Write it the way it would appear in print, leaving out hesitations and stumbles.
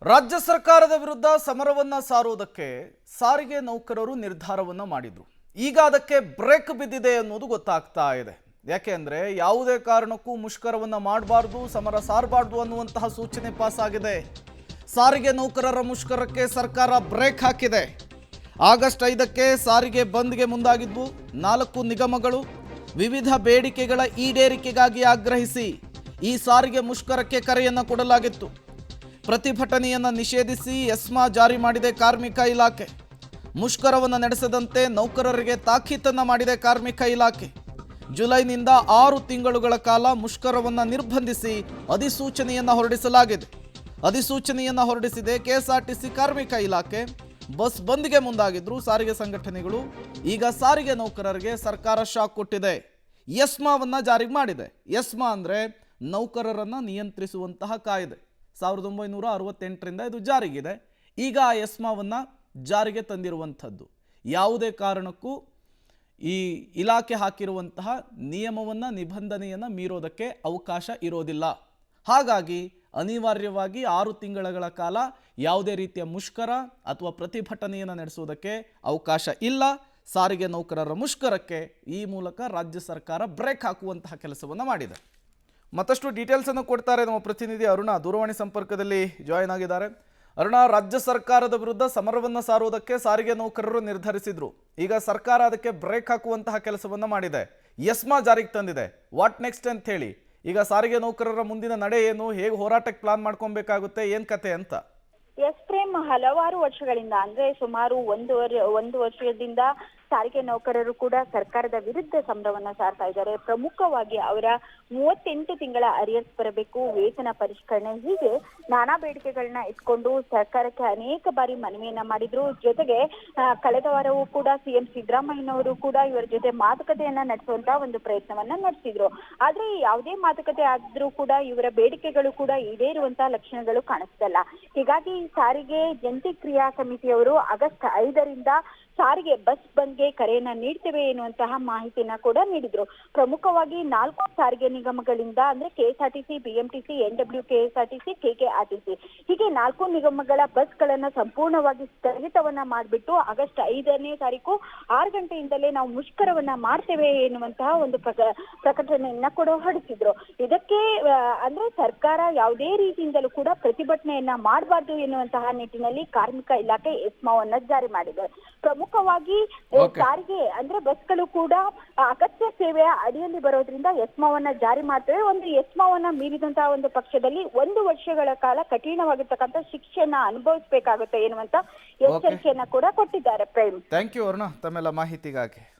ರಾಜ್ಯ ಸರ್ಕಾರದ ವಿರುದ್ಧ ಸಮರವನ್ನ ಸಾರುವುದಕ್ಕೆ ಸಾರಿಗೆ ನೌಕರರು ನಿರ್ಧಾರವನ್ನ ಮಾಡಿದ್ರು. ಈಗ ಅದಕ್ಕೆ ಬ್ರೇಕ್ ಬಿದ್ದಿದೆ ಅನ್ನೋದು ಗೊತ್ತಾಗ್ತಾ ಇದೆ. ಯಾಕೆಂದ್ರೆ ಯಾವುದೇ ಕಾರಣಕ್ಕೂ ಮುಷ್ಕರವನ್ನ ಮಾಡಬಾರದು, ಸಮರ ಸಾರಬಾರದು ಅನ್ನುವಂತಹ ಸೂಚನೆ ಪಾಸ್ ಆಗಿದೆ. ಸಾರಿಗೆ ನೌಕರರ ಮುಷ್ಕರಕ್ಕೆ ಸರ್ಕಾರ ಬ್ರೇಕ್ ಹಾಕಿದೆ. ಆಗಸ್ಟ್ 5ಕ್ಕೆ ಸಾರಿಗೆ ಬಂದ್ಗೆ ಮುಂದಾಗಿದ್ವು 4 ನಿಗಮಗಳು. ವಿವಿಧ ಬೇಡಿಕೆಗಳ ಈಡೇರಿಕೆಗಾಗಿ ಆಗ್ರಹಿಸಿ ಈ ಸಾರಿಗೆ ಮುಷ್ಕರಕ್ಕೆ ಕರೆಯನ್ನು ಕೊಡಲಾಗಿತ್ತು. ಪ್ರತಿಭಟನೆಯನ್ನು ನಿಷೇಧಿಸಿ ಎಸ್ಮಾ ಜಾರಿ ಮಾಡಿದೆ ಕಾರ್ಮಿಕ ಇಲಾಖೆ. ಮುಷ್ಕರವನ್ನು ನಡೆಸದಂತೆ ನೌಕರರಿಗೆ ತಾಕೀತನ್ನು ಮಾಡಿದೆ ಕಾರ್ಮಿಕ ಇಲಾಖೆ. ಜುಲೈನಿಂದ 6 ತಿಂಗಳುಗಳ ಕಾಲ ಮುಷ್ಕರವನ್ನು ನಿರ್ಬಂಧಿಸಿ ಅಧಿಸೂಚನೆಯನ್ನು ಹೊರಡಿಸಲಾಗಿದೆ. ಅಧಿಸೂಚನೆಯನ್ನು ಹೊರಡಿಸಿದೆ ಕೆಎಸ್ಆರ್ಟಿಸಿ ಕಾರ್ಮಿಕ ಇಲಾಖೆ. ಬಸ್ ಬಂದ್ಗೆ ಮುಂದಾಗಿದ್ರು ಸಾರಿಗೆ ಸಂಘಟನೆಗಳು. ಈಗ ಸಾರಿಗೆ ನೌಕರರಿಗೆ ಸರ್ಕಾರ ಶಾಕ್ ಕೊಟ್ಟಿದೆ. ಎಸ್ಮಾವನ್ನು ಜಾರಿಗೆ ಮಾಡಿದೆ. ಎಸ್ಮಾ ಅಂದರೆ ನೌಕರರನ್ನು ನಿಯಂತ್ರಿಸುವಂತಹ ಕಾಯ್ದೆ. 1968ರಿಂದ ಇದು ಜಾರಿಗಿದೆ. ಈಗ ಆ ಎಸ್ಮಾವನ್ನು ಜಾರಿಗೆ ತಂದಿರುವಂಥದ್ದು. ಯಾವುದೇ ಕಾರಣಕ್ಕೂ ಈ ಇಲಾಖೆ ಹಾಕಿರುವಂತಹ ನಿಯಮವನ್ನು ನಿಬಂಧನೆಯನ್ನು ಮೀರೋದಕ್ಕೆ ಅವಕಾಶ ಇರೋದಿಲ್ಲ. ಹಾಗಾಗಿ ಅನಿವಾರ್ಯವಾಗಿ 6 ತಿಂಗಳ ಕಾಲ ಯಾವುದೇ ರೀತಿಯ ಮುಷ್ಕರ ಅಥವಾ ಪ್ರತಿಭಟನೆಯನ್ನು ನಡೆಸುವುದಕ್ಕೆ ಅವಕಾಶ ಇಲ್ಲ. ಸಾರಿಗೆ ನೌಕರರ ಮುಷ್ಕರಕ್ಕೆ ಈ ಮೂಲಕ ರಾಜ್ಯ ಸರ್ಕಾರ ಬ್ರೇಕ್ ಹಾಕುವಂತಹ ಕೆಲಸವನ್ನು ಮಾಡಿದೆ. ಮತ್ತಷ್ಟು ಡೀಟೇಲ್ಸನ್ನು ಕೊಡ್ತಾರೆ ನಮ್ಮ ಪ್ರತಿನಿಧಿ ಅರುಣ, ದೂರವಾಣಿ ಸಂಪರ್ಕದಲ್ಲಿ ಜಾಯಿನ್ ಆಗಿದ್ದಾರೆ. ಅರುಣ, ರಾಜ್ಯ ಸರ್ಕಾರದ ವಿರುದ್ಧ ಸಮರವನ್ನು ಸಾರುವುದಕ್ಕೆ ಸಾರಿಗೆ ನೌಕರರು ನಿರ್ಧರಿಸಿದ್ರು. ಈಗ ಸರ್ಕಾರ ಅದಕ್ಕೆ ಬ್ರೇಕ್ ಹಾಕುವಂತಹ ಕೆಲಸವನ್ನು ಮಾಡಿದೆ. ಎಸ್ಮಾ ಜಾರಿಗೆ ತಂದಿದೆ. ವಾಟ್ ನೆಕ್ಸ್ಟ್ ಅಂತ ಹೇಳಿ ಈಗ ಸಾರಿಗೆ ನೌಕರರ ಮುಂದಿನ ನಡೆ ಏನು, ಹೇಗೆ ಹೋರಾಟಕ್ಕೆ ಪ್ಲಾನ್ ಮಾಡ್ಕೊಬೇಕಾಗುತ್ತೆ, ಏನ್ ಕತೆ ಅಂತ? ಎಸ್ ಪ್ರೇಮ್, ಹಲವಾರು ವರ್ಷಗಳಿಂದ ಅಂದ್ರೆ ಸುಮಾರು ಒಂದು ವರ್ಷದಿಂದ ಸಾರಿಗೆ ನೌಕರರು ಕೂಡ ಸರ್ಕಾರದ ವಿರುದ್ಧ ಸಮರವನ್ನ ಸಾರ್ತಾ ಇದ್ದಾರೆ. ಪ್ರಮುಖವಾಗಿ ಅವರ 38 ತಿಂಗಳ ಅರಿಯರ್ಸ್ ಬರಬೇಕು, ವೇತನ ಪರಿಷ್ಕರಣೆ, ಹೀಗೆ ನಾನಾ ಬೇಡಿಕೆಗಳನ್ನ ಇಟ್ಕೊಂಡು ಸರ್ಕಾರಕ್ಕೆ ಅನೇಕ ಬಾರಿ ಮನವಿಯನ್ನ ಮಾಡಿದ್ರು. ಜೊತೆಗೆ ಕಳೆದ ವಾರವೂ ಕೂಡ ಸಿಎಂ ಸಿದ್ದರಾಮಯ್ಯನವರು ಕೂಡ ಇವರ ಜೊತೆ ಮಾತುಕತೆಯನ್ನ ನಡೆಸುವಂತ ಒಂದು ಪ್ರಯತ್ನವನ್ನ ನಡೆಸಿದ್ರು. ಆದ್ರೆ ಯಾವುದೇ ಮಾತುಕತೆ ಆದ್ರೂ ಕೂಡ ಇವರ ಬೇಡಿಕೆಗಳು ಕೂಡ ಈಡೇರುವಂತಹ ಲಕ್ಷಣಗಳು ಕಾಣಿಸ್ತಲ್ಲ. ಹೀಗಾಗಿ ಸಾರಿಗೆ ಜಂಟಿ ಕ್ರಿಯಾ ಸಮಿತಿಯವರು ಆಗಸ್ಟ್ 5ರಿಂದ ಸಾರಿಗೆ ಬಸ್ ಬಂದ್ಗೆ ಕರೆಯನ್ನ ನೀಡ್ತೇವೆ ಎನ್ನುವಂತಹ ಮಾಹಿತಿಯನ್ನ ಕೂಡ ನೀಡಿದ್ರು. ಪ್ರಮುಖವಾಗಿ 4 ಸಾರಿಗೆ ನಿಗಮಗಳಿಂದ ಅಂದ್ರೆ ಕೆಎಸ್ಆರ್ಟಿಸಿ, ಬಿಎಂಟಿಸಿ, NWKSRTC, KKRTC ಹೀಗೆ 4 ನಿಗಮಗಳ ಬಸ್ಗಳನ್ನ ಸಂಪೂರ್ಣವಾಗಿ ಸ್ಥಗಿತವನ್ನ ಮಾಡಿಬಿಟ್ಟು ಆಗಸ್ಟ್ 5ನೇ ತಾರೀಕು 6 ಗಂಟೆಯಿಂದಲೇ ನಾವು ಮುಷ್ಕರವನ್ನ ಮಾಡ್ತೇವೆ ಎನ್ನುವಂತಹ ಒಂದು ಪ್ರಕಟಣೆಯನ್ನ ಕೂಡ ಹೊರಡಿಸಿದ್ರು. ಇದಕ್ಕೆ ಅಂದ್ರೆ ಸರ್ಕಾರ ಯಾವುದೇ ರೀತಿಯಿಂದಲೂ ಕೂಡ ಪ್ರತಿಭಟನೆಯನ್ನ ಮಾಡಬಾರ್ದು ಎನ್ನುವಂತಹ ನಿಟ್ಟಿನಲ್ಲಿ ಕಾರ್ಮಿಕ ಇಲಾಖೆ ಎಸ್ಮಾವನ್ನ ಜಾರಿ ಮಾಡಿದೆ. ಪ್ರಮುಖವಾಗಿ ಸಾರಿಗೆ ಅಂದ್ರೆ ಬಸ್ಗಳು ಕೂಡ ಅಗತ್ಯ ಸೇವೆಯ ಅಡಿಯಲ್ಲಿ ಬರೋದ್ರಿಂದ ಎಸ್ಮಾವನ್ನ ಜಾರಿ ಮಾಡ್ತೇವೆ. ಒಂದು ಎಸ್ಮಾವನ್ನ ಮೀರಿದಂತಹ ಒಂದು ಪಕ್ಷದಲ್ಲಿ 1 ವರ್ಷಗಳ ಕಾಲ ಕಠಿಣವಾಗಿರ್ತಕ್ಕಂಥ ಶಿಕ್ಷೆಯನ್ನ ಅನುಭವಿಸಬೇಕಾಗುತ್ತೆ ಎನ್ನುವಂತ ಎಚ್ಚರಿಕೆಯನ್ನ ಕೂಡ ಕೊಟ್ಟಿದ್ದಾರೆ. ಪ್ರೇಮ್, ಥ್ಯಾಂಕ್ ಯು ಅರುಣ ತಮ್ಮೆಲ್ಲ ಮಾಹಿತಿಗಾಗಿ.